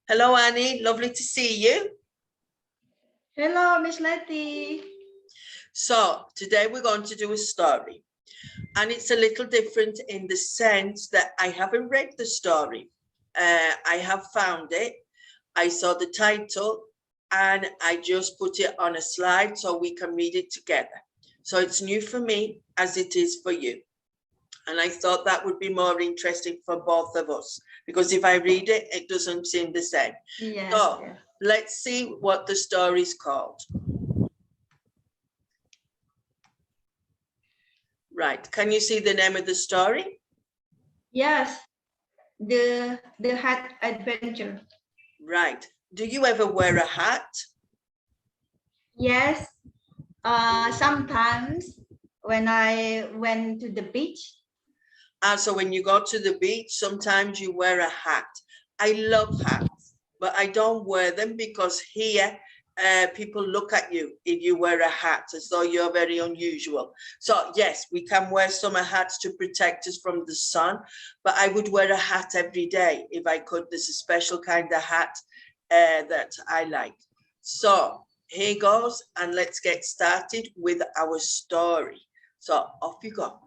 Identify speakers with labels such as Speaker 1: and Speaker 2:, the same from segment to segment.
Speaker 1: Hello, Annie. Lovely to see you.
Speaker 2: Hello, Miss Letty.
Speaker 1: So today we're going to do a story, and it's a little different in the sense that I haven't read the story. I have found it. I saw the title and I just put it on a slide so we can read it together. So it's new for me as it is for you. And I thought that would be more interesting for both of us, because if I read it, it doesn't seem the same.
Speaker 2: Yes,
Speaker 1: So
Speaker 2: yes.
Speaker 1: let's see what the story is called. Right, can you see the name of the story?
Speaker 2: Yes, the hat adventure.
Speaker 1: Right, do you ever wear a hat?
Speaker 2: Yes, sometimes when I went to the beach.
Speaker 1: So when you go to the beach, sometimes you wear a hat. I love hats, but I don't wear them because here people look at you if you wear a hat as though you're very unusual. So yes, we can wear summer hats to protect us from the sun, but I would wear a hat every day if I could. There's a special kind of hat that I like. So here goes, and let's get started with our story. So off you go.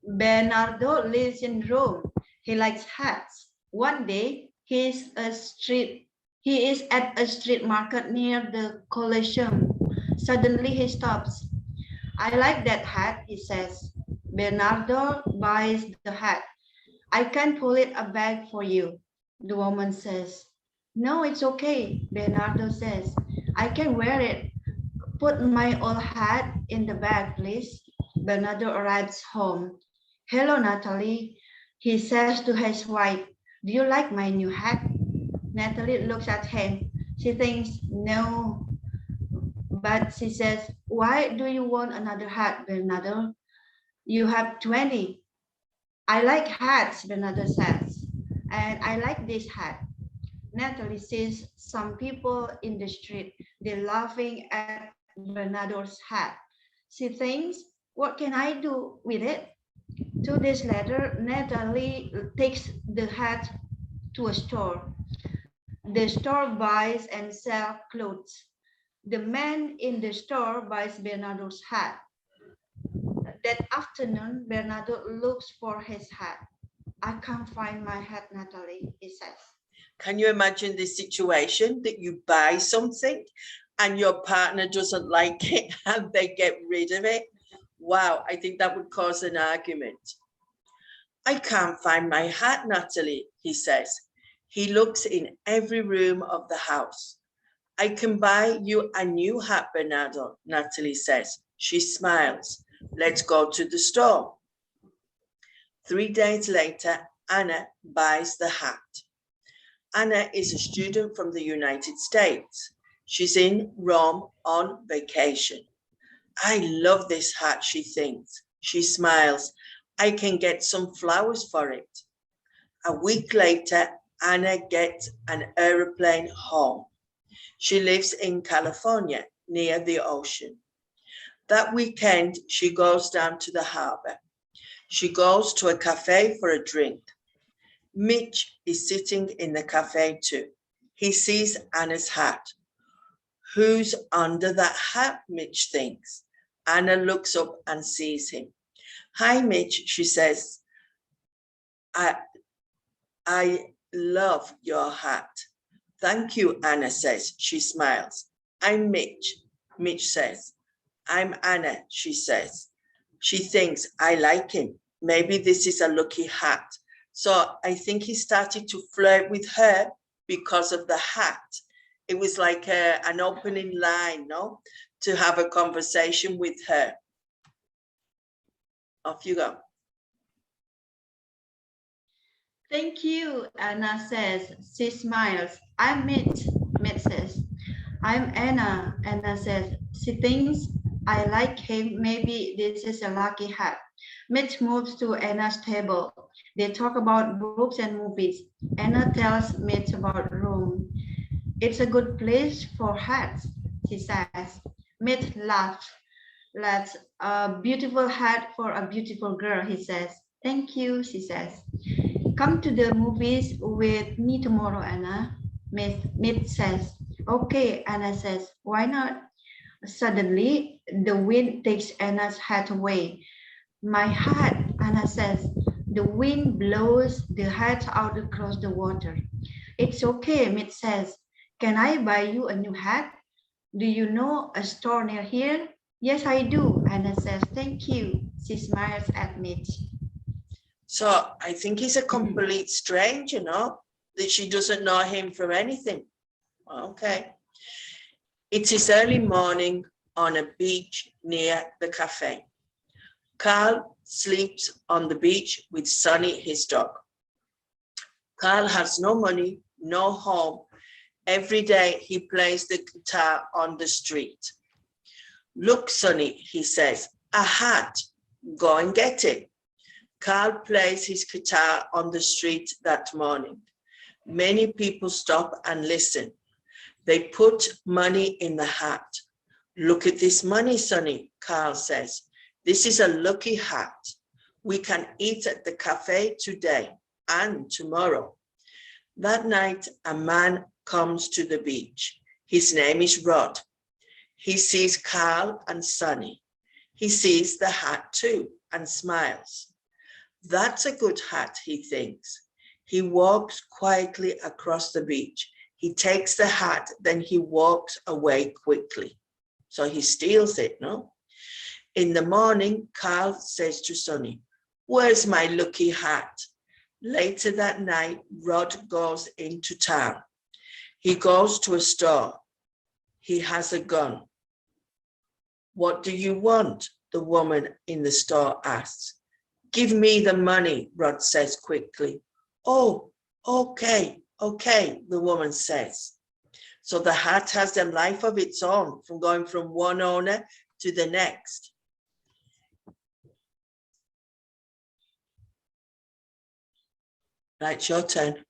Speaker 2: Bernardo lives in Rome. He likes hats. One day, he is at a street market near the Colosseum. Suddenly, he stops. I like that hat, he says. Bernardo buys the hat. I can pull it a bag for you, the woman says. No, it's okay, Bernardo says. I can wear it. Put my old hat in the bag, please. Bernardo arrives home. Hello, Natalie, he says to his wife. Do you like my new hat? Natalie looks at him. She thinks, no. But she says, why do you want another hat, Bernardo? You have 20. I like hats, Bernardo says, and I like this hat. Natalie sees some people in the street. They're laughing at Bernardo's hat. She thinks, what can I do with it? 2 days later, Natalie takes the hat to a store. The store buys and sells clothes. The man in the store buys Bernardo's hat. That afternoon, Bernardo looks for his hat. I can't find my hat, Natalie, he says.
Speaker 1: Can you imagine this situation that you buy something and your partner doesn't like it and they get rid of it? Wow, I think that would cause an argument. I can't find my hat, Natalie, he says. He looks in every room of the house. I can buy you a new hat, Bernardo, Natalie says. She smiles. Let's go to the store. 3 days later, Anna buys the hat. Anna is a student from the United States. She's in Rome on vacation. I love this hat, she thinks. She smiles. I can get some flowers for it. A week later, Anna gets an aeroplane home. She lives in California, near the ocean. That weekend, she goes down to the harbor. She goes to a cafe for a drink. Mitch is sitting in the cafe too. He sees Anna's hat. Who's under that hat, Mitch thinks. Anna looks up and sees him. Hi, Mitch, she says. I love your hat. Thank you, Anna says. She smiles. I'm Mitch, Mitch says. I'm Anna, she says. She thinks, I like him. Maybe this is a lucky hat. So I think he started to flirt with her because of the hat. It was like an opening line, no? To have a conversation with her. Off you go.
Speaker 2: Thank you, Anna says. She smiles. I'm Mitch, Mitch says. I'm Anna, Anna says. She thinks I like him. Maybe this is a lucky hat. Mitch moves to Anna's table. They talk about books and movies. Anna tells Mitch about Rome. It's a good place for hats, she says. Mitch laughs. That's a beautiful hat for a beautiful girl, he says. Thank you, she says. come to the movies with me tomorrow, Anna? Mitt says. Okay, Anna says. Why not? Suddenly, the wind takes Anna's hat away. My hat, Anna says. The wind blows the hat out across the water. It's okay, Mitt says. Can I buy you a new hat? Do you know a store near here? Yes, I do, Anna says. Thank you. She smiles at Mitch.
Speaker 1: So I think he's a complete stranger, no? That she doesn't know him from anything. Okay. It is early morning on a beach near the cafe. Carl sleeps on the beach with Sonny, his dog. Carl has no money, no home. Every day he plays the guitar on the street. Look, Sonny, he says, a hat. Go and get it. Carl plays his guitar on the street that morning. Many people stop and listen. They put money in the hat. Look at this money, Sonny, Carl says. This is a lucky hat. We can eat at the cafe today and tomorrow. That night, a man comes to the beach. His name is Rod. He sees Carl and Sonny. He sees the hat too and smiles. That's a good hat, he thinks. He walks quietly across the beach. He takes the hat, then he walks away quickly. So he steals it, no? In the morning, Carl says to Sonny, where's my lucky hat? Later that night, Rod goes into town. He goes to a store. He has a gun. What do you want? The woman in the store asks. Give me the money, Rod says quickly. Oh, okay, the woman says. So the hat has a life of its own, from going from one owner to the next. Right, your turn.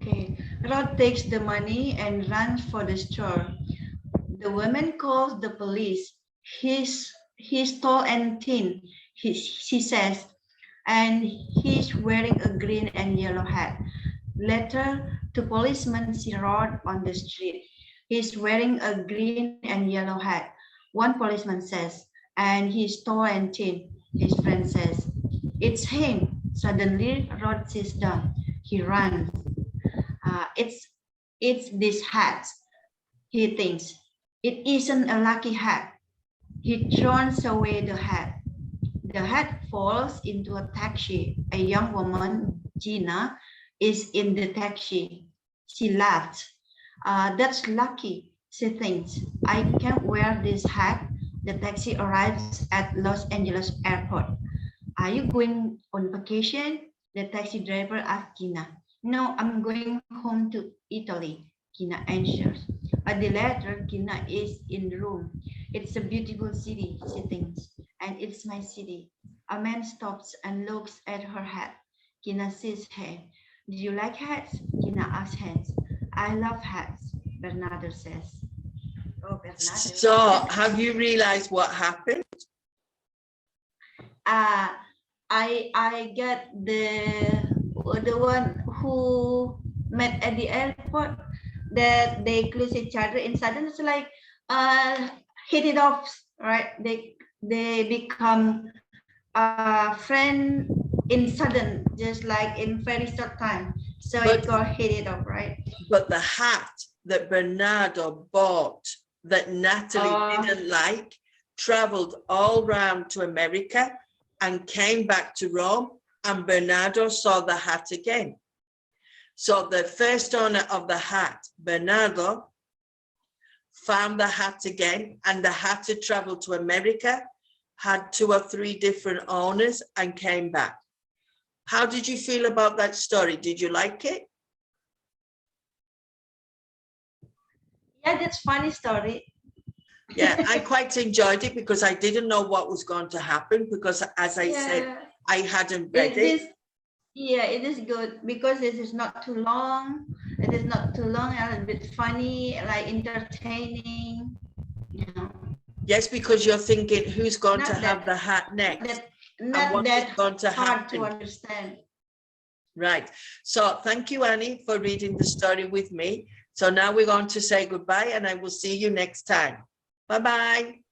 Speaker 2: Okay, Rod takes the money and runs for the store. The woman calls the police. He's tall and thin, she says, and he's wearing a green and yellow hat. Later, two policemen see Rod on the street. He's wearing a green and yellow hat. One policeman says, and he's tall and thin, his friend says. It's him. Suddenly, Rod sits down. He runs. It's this hat, he thinks. It isn't a lucky hat. He throws away the hat. The hat falls into a taxi. A young woman, Gina, is in the taxi. She laughs. That's lucky, she thinks. I can't wear this hat. The taxi arrives at Los Angeles airport. Are you going on vacation? The taxi driver asks Gina. No, I'm going home to Italy, Gina answers. A day later, Gina is in the room. It's a beautiful city, she thinks, and it's my city. A man stops and looks at her hat. Gina says, hey, do you like hats? Gina asks Hans. I love hats, Bernardo says. Oh, Bernardo.
Speaker 1: So, have you realized what happened?
Speaker 2: I get the one who met at the airport, that they close each other and suddenly it's like hit it off, right? They become a friend in sudden, just like in very short time. So it got hit it off, right?
Speaker 1: But the hat that Bernardo bought that Natalie didn't like traveled all round to America and came back to Rome, and Bernardo saw the hat again. So the first owner of the hat, Bernardo, found the hat again, and the hat had traveled to America, had 2 or 3 different owners, and came back. How did you feel about that story? Did you like it?
Speaker 2: Yeah, that's funny story.
Speaker 1: Yeah, I quite enjoyed it because I didn't know what was going to happen, because as I said, I hadn't read it.
Speaker 2: Yeah, it is good because it is not too long. It is not too long, a little bit funny, like entertaining. You know.
Speaker 1: Yes, because you're thinking, who's going to have the hat next?
Speaker 2: not
Speaker 1: what is
Speaker 2: that
Speaker 1: going to
Speaker 2: hard to
Speaker 1: happen.
Speaker 2: understand.
Speaker 1: Right. So thank you, Annie, for reading the story with me. So now we're going to say goodbye, and I will see you next time. Bye-bye.